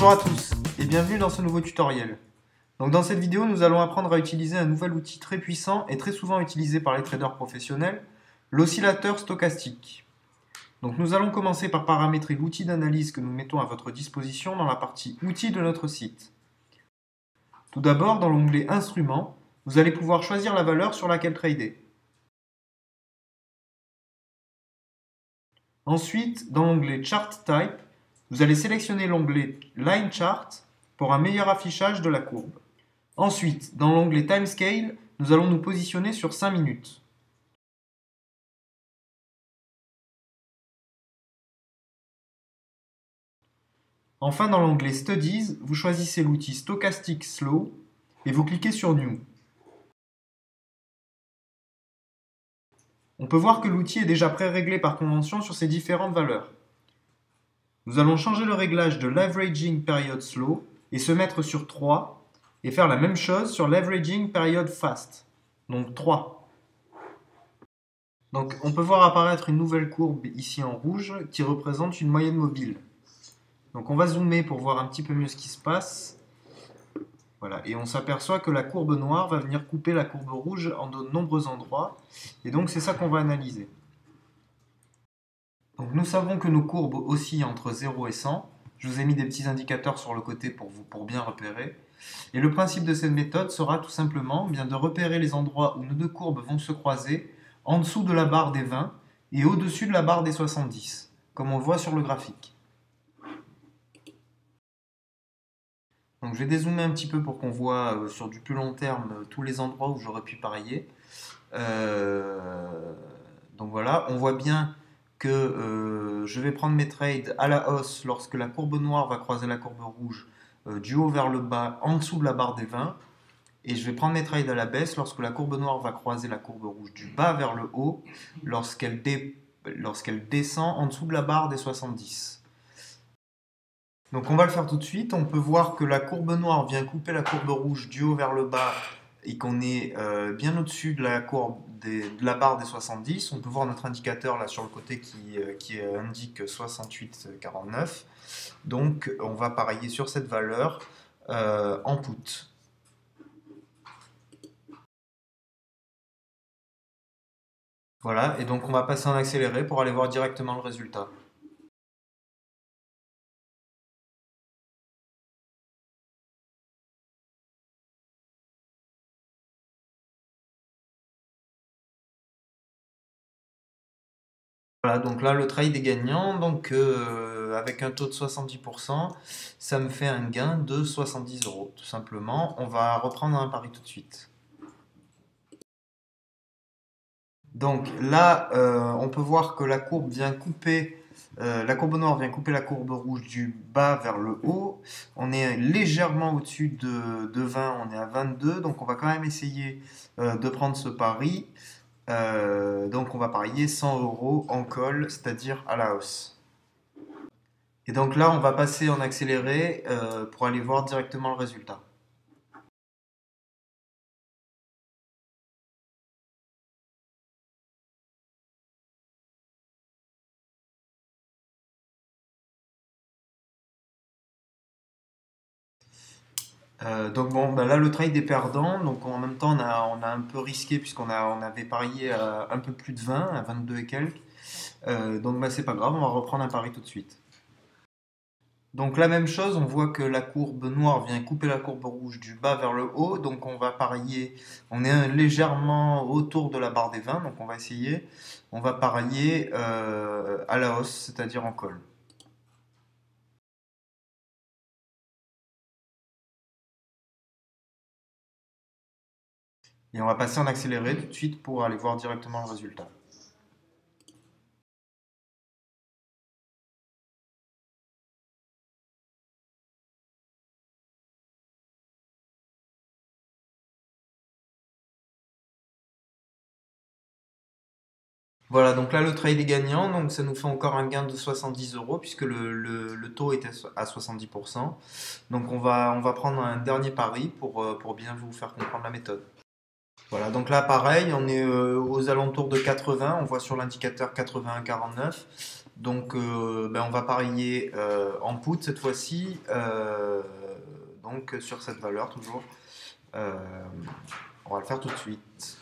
Bonjour à tous et bienvenue dans ce nouveau tutoriel. Donc dans cette vidéo, nous allons apprendre à utiliser un nouvel outil très puissant et très souvent utilisé par les traders professionnels, l'oscillateur stochastique. Donc nous allons commencer par paramétrer l'outil d'analyse que nous mettons à votre disposition dans la partie outils de notre site. Tout d'abord, dans l'onglet Instruments, vous allez pouvoir choisir la valeur sur laquelle trader. Ensuite, dans l'onglet Chart Type, vous allez sélectionner l'onglet Line Chart pour un meilleur affichage de la courbe. Ensuite, dans l'onglet Timescale, nous allons nous positionner sur 5 minutes. Enfin, dans l'onglet Studies, vous choisissez l'outil Stochastic Slow et vous cliquez sur New. On peut voir que l'outil est déjà pré-réglé par convention sur ces différentes valeurs. Nous allons changer le réglage de l'Averaging Period Slow et se mettre sur 3 et faire la même chose sur l'Averaging Period Fast, donc 3. Donc on peut voir apparaître une nouvelle courbe ici en rouge qui représente une moyenne mobile. Donc on va zoomer pour voir un petit peu mieux ce qui se passe. Voilà, et on s'aperçoit que la courbe noire va venir couper la courbe rouge en de nombreux endroits. Et donc c'est ça qu'on va analyser. Donc nous savons que nos courbes oscillent entre 0 et 100. Je vous ai mis des petits indicateurs sur le côté pour bien repérer. Et le principe de cette méthode sera tout simplement de repérer les endroits où nos deux courbes vont se croiser en dessous de la barre des 20 et au-dessus de la barre des 70, comme on le voit sur le graphique. Donc je vais dézoomer un petit peu pour qu'on voit sur du plus long terme tous les endroits où j'aurais pu parier. Donc voilà, on voit bien que je vais prendre mes trades à la hausse lorsque la courbe noire va croiser la courbe rouge du haut vers le bas en dessous de la barre des 20. Et je vais prendre mes trades à la baisse lorsque la courbe noire va croiser la courbe rouge du bas vers le haut lorsqu'elle descend en dessous de la barre des 70. Donc on va le faire tout de suite. On peut voir que la courbe noire vient couper la courbe rouge du haut vers le bas et qu'on est bien au-dessus de la courbe de la barre des 70. On peut voir notre indicateur là sur le côté qui indique 68,49. Donc on va parier sur cette valeur en put. Voilà, et donc on va passer en accéléré pour aller voir directement le résultat. Voilà, donc là le trade est gagnant, donc avec un taux de 70%, ça me fait un gain de 70 €, tout simplement. On va reprendre un pari tout de suite. Donc là, on peut voir que la courbe vient couper, la courbe noire vient couper la courbe rouge du bas vers le haut. On est légèrement au-dessus de 20, on est à 22, donc on va quand même essayer de prendre ce pari. Donc on va parier 100 € en call, c'est-à-dire à la hausse. Et donc là, on va passer en accéléré pour aller voir directement le résultat. Donc bon, bah là le trade est perdant, donc en même temps on a un peu risqué puisqu'on avait parié à un peu plus de 20, à 22 et quelques. Donc bah c'est pas grave, on va reprendre un pari tout de suite. Donc la même chose, on voit que la courbe noire vient couper la courbe rouge du bas vers le haut, donc on va parier, on est légèrement autour de la barre des 20, donc on va essayer, on va parier à la hausse, c'est-à-dire en call. Et on va passer en accéléré tout de suite pour aller voir directement le résultat. Voilà, donc là le trade est gagnant, donc ça nous fait encore un gain de 70 € puisque le taux était à 70%. Donc on va prendre un dernier pari pour bien vous faire comprendre la méthode. Voilà, donc là pareil, on est aux alentours de 80, on voit sur l'indicateur 81,49. Donc, on va parier en put cette fois-ci, donc sur cette valeur toujours. Euh, on va le faire tout de suite.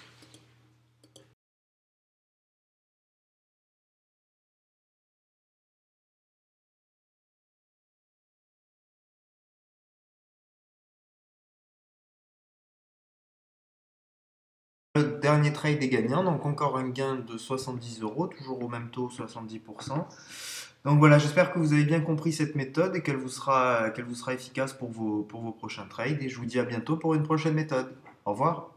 Le dernier trade est gagnant, donc encore un gain de 70 euros, toujours au même taux, 70%. Donc voilà, j'espère que vous avez bien compris cette méthode et qu'elle vous sera efficace pour vos prochains trades. Et je vous dis à bientôt pour une prochaine méthode. Au revoir.